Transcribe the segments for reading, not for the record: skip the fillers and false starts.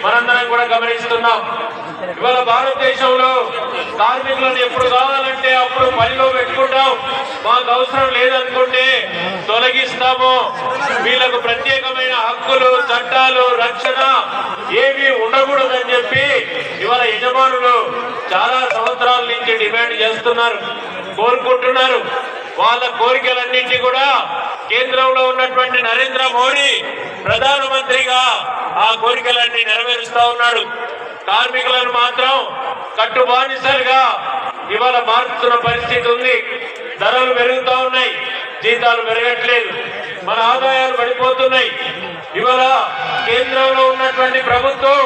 మనందరం కూడా గమనిస్తున్నాం. ఇవాళ భారతదేశంలో కార్మికులను ఎప్పుడు కావాలంటే అప్పుడు పనిలో పెట్టుకుంటాం, మాకు అవసరం లేదనుకుంటే తొలగిస్తాము. వీళ్ళకు ప్రత్యేకమైన హక్కులు, చట్టాలు, రక్షణ ఏమీ ఉండకూడదని చెప్పి ఇవాళ యజమానులు చాలా సంవత్సరాల నుంచి డిమాండ్ చేస్తున్నారు, కోరుకుంటున్నారు. వాళ్ళ కోరికలన్నింటి కూడా కేంద్రంలో ఉన్నటువంటి నరేంద్ర మోడీ ప్రధానమంత్రిగా ఆ కోరికలన్నీ నెరవేరుస్తా ఉన్నాడు. కార్మికులను మాత్రం కట్టుబానిసలుగా ఇవాళ మార్చుతున్న పరిస్థితి ఉంది. ధరలు పెరుగుతూ ఉన్నాయి, జీతాలు పెరగట్లేదు, మన ఆదాయాలు పడిపోతున్నాయి. ఇవాళ కేంద్రంలో ఉన్నటువంటి ప్రభుత్వం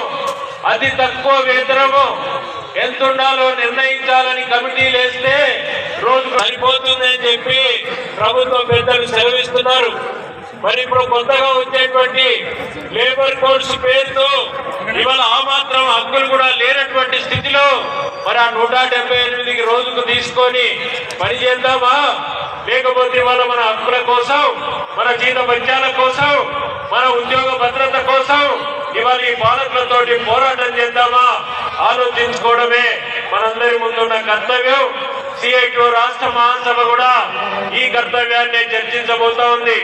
అతి తక్కువ వేతనము ఎంత ఉండాలో నిర్ణయించాలని కమిటీలు వేస్తే రోజు సరిపోతుందని చెప్పి ప్రభుత్వ పెద్దలు సెలవిస్తున్నారు. మరి ఇప్పుడు కొత్తగా వచ్చేటువంటి లేబర్ కోడ్స్ పేరుతో ఇవాళ ఆ మాత్రం హక్కులు కూడా లేనటువంటి స్థితిలో మరి ఆ 178 రోజుకు తీసుకొని పని చేద్దామా, లేకపోతే ఇవాళ మన హక్కుల కోసం, మన జీత భత్యాల కోసం, మన ఉద్యోగ భద్రత కోసం ఇవాళ ఈ పాలకులతోటి పోరాటం చేద్దామా ఆలోచించుకోవడమే మనందరి ముందున్న కర్తవ్యం. సిఐటి రాష్ట్ర మహాసభ కూడా ఈ కర్తవ్యాన్ని చర్చించబోతా ఉంది.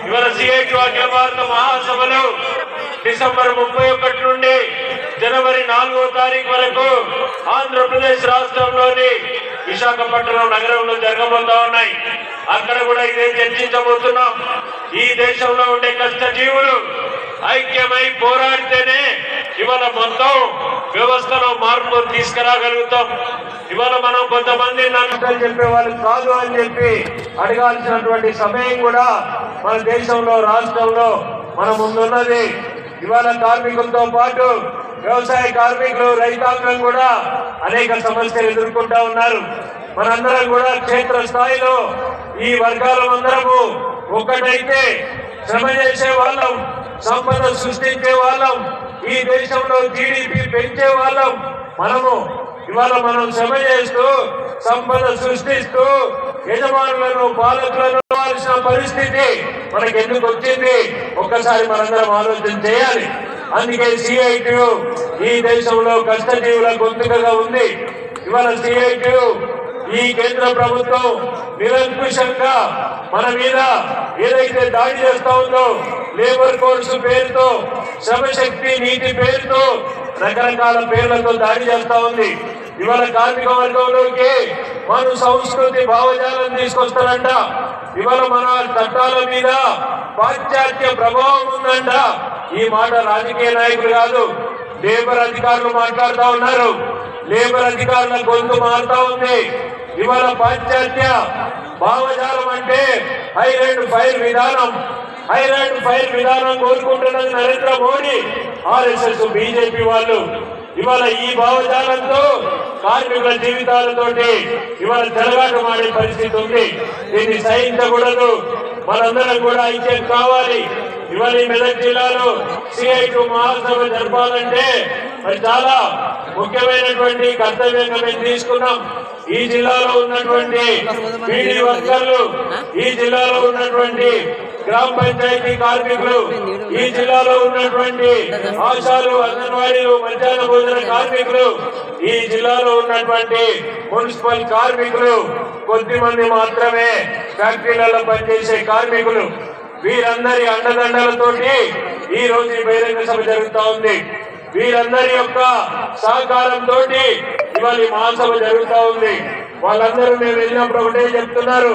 ఇవాళ సిఐటి అఖిల భారత మహాసభలు డిసెంబర్ 31 నుండి జనవరి 4వ తారీఖు వరకు ఆంధ్రప్రదేశ్ రాష్ట్రంలోని విశాఖపట్నం నగరంలో జరగబోతా ఉన్నాయి. అక్కడ కూడా ఇదే చర్చించబోతున్నాం. ఈ దేశంలో ఉండే కష్టజీవులు ఐక్యమై పోరాడితేనే ఇవాళ మొత్తం వ్యవస్థలో మార్పు తీసుకురాగలుగుతాం. ఇవాళ మనం కొంతమంది నన్ను చెప్పే వాళ్ళు కాదు అని చెప్పి అడగాల్సినటువంటి సమయం కూడా మన దేశంలో, రాష్ట్రంలో మన ముందున్నది. ఇవాళ కార్మికులతో పాటు వ్యవసాయ కార్మికులు, రైతాంగం కూడా అనేక సమస్యలు ఎదుర్కొంటా ఉన్నారు. మనందరం కూడా క్షేత్ర స్థాయిలో ఈ వర్గాలందరము ఒక్కటైతే శ్రమ చేసే వాళ్ళం, సంపద సృష్టించే వాళ్ళం, ఈ దేశంలో జీడిపి పెంచే వాళ్ళం మనము. ఇవాళ మనం శ్రమ చేస్తూ సంపద సృష్టిస్తూ యజమానులను, పాలకులను కావాల్సిన పరిస్థితి మనకి ఎందుకు వచ్చింది ఒక్కసారి మనందరం ఆలోచన చేయాలి. అందుకే సిఐటి ఈ దేశంలో కష్టజీవుల గొంతుకగా ఉంది. ఇవాళ సిఐటి ఈ కేంద్ర ప్రభుత్వం నిరంకుశంగా మన మీద ఏదైతే దాడి చేస్తా ఉందో, లేబర్ కోడ్స్ పేరుతో, శ్రమశక్తి నీతి పేరుతో రకరకాల పేర్లతో దాడి చేస్తా ఉంది. ఇవాళ కార్మిక వర్గంలోకి మన సంస్కృతి భావజాలం తీసుకొస్తారంట. ఇవాళ మన చట్టాల మీద పాశ్చాత్య ప్రభావం ఉందంట. ఈ మాట రాజకీయ నాయకులు కాదు, లేబర్ అధికారులు మాట్లాడుతూ ఉన్నారు. లేబర్ అధికారుల గొంతు మారుతా ఉంది. ఇవాళ పాశ్చాత్య భావజాలం అంటే హైర్ అండ్ ఫైర్ విధానం, హైర్ అండ్ ఫైర్ విధానం కోరుకుంటున్నది నరేంద్ర మోడీ, ఆర్ఎస్ఎస్, బీజేపీ వాళ్ళు. ఇవాళ ఈ భావజాలంతో కార్మికుల జీవితాలతోటి ఇవాళ చెలగాటమాడే పరిస్థితి ఉంది. దీన్ని సహించకూడదు. మనందరం కూడా ఐక్యం కావాలి. ఇవాళ ఈ మెదక్ జిల్లాలో సిఐటి మహాసభ జరపాలంటే మరి చాలా ముఖ్యమైనటువంటి కర్తవ్యంగా మేము తీసుకున్నాం. ఈ జిల్లాలో ఉన్నటువంటి బీడీ వర్కర్లు, ఈ జిల్లాలో ఉన్నటువంటి గ్రామ పంచాయతీ కార్మికులు, ఈ జిల్లాలో ఉన్నటువంటి ఆశాలు, అంగన్వాడీలు, మధ్యాహ్న భోజన కార్మికులు, ఈ జిల్లాలో ఉన్నటువంటి మున్సిపల్ కార్మికులు, కొద్దిమంది మాత్రమే ఫ్యాక్టరీలలో పనిచేసే కార్మికులు, వీరందరి అండదండలతోటి ఈ రోజు ఈ బహిరంగ సభ జరుగుతా ఉంది. వీరందరి యొక్క సహకారంతో ఇవాళ ఈ మహాసభ జరుగుతా ఉంది. వాళ్ళందరూ మేము వెళ్ళినప్పుడు ఒకటే చెప్తున్నారు,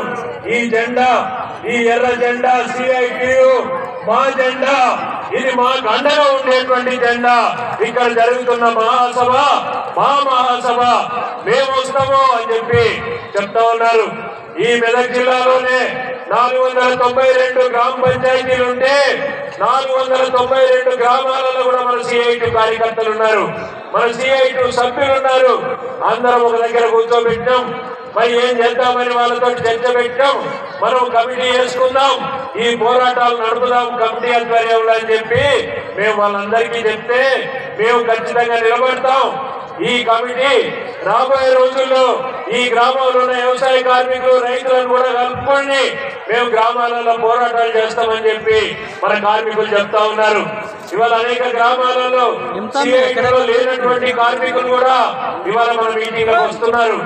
ఈ జెండా, ఈ ఎర్ర జెండా సిఐటియు మా జెండా, ఇది మాకు అండగా ఉండేటువంటి జెండా. ఇక్కడ జరుగుతున్న మహాసభ మా మహాసభ, మేము వస్తాము అని చెప్పి చెప్తా ఉన్నారు. ఈ మెదక్ జిల్లాలోనే 492 గ్రామ పంచాయతీలు ఉంటే 492 గ్రామాలలో కూడా మన సిఐటి కార్యకర్తలు ఉన్నారు, మన సిఐటి సభ్యులు ఉన్నారు. అందరం ఒక దగ్గర కూర్చోబెట్టాం. మరి ఏం చేద్దామని వాళ్ళతో చర్చ పెట్టాం. మనం కమిటీ వేసుకుందాం, ఈ పోరాటాలు నడుపుదాం కమిటీ ఆధ్వర్యంలో అని చెప్పి మేము వాళ్ళందరికీ చెప్తే మేము ఖచ్చితంగా నిలబడతాం. ఈ కమిటీ రాబోయే రోజుల్లో ఈ గ్రామంలో ఉన్న వ్యవసాయ కార్మికులు రైతులను కూడా కలుపుకొని మేము గ్రామాలలో పోరాటాలు చేస్తామని చెప్పి మన కార్మికులు చెప్తా ఉన్నారు. ఇవాళ అనేక గ్రామాలలో లేనటువంటి కార్మికులు కూడా ఇవాళ మన మీటింగ్ వస్తున్నారు.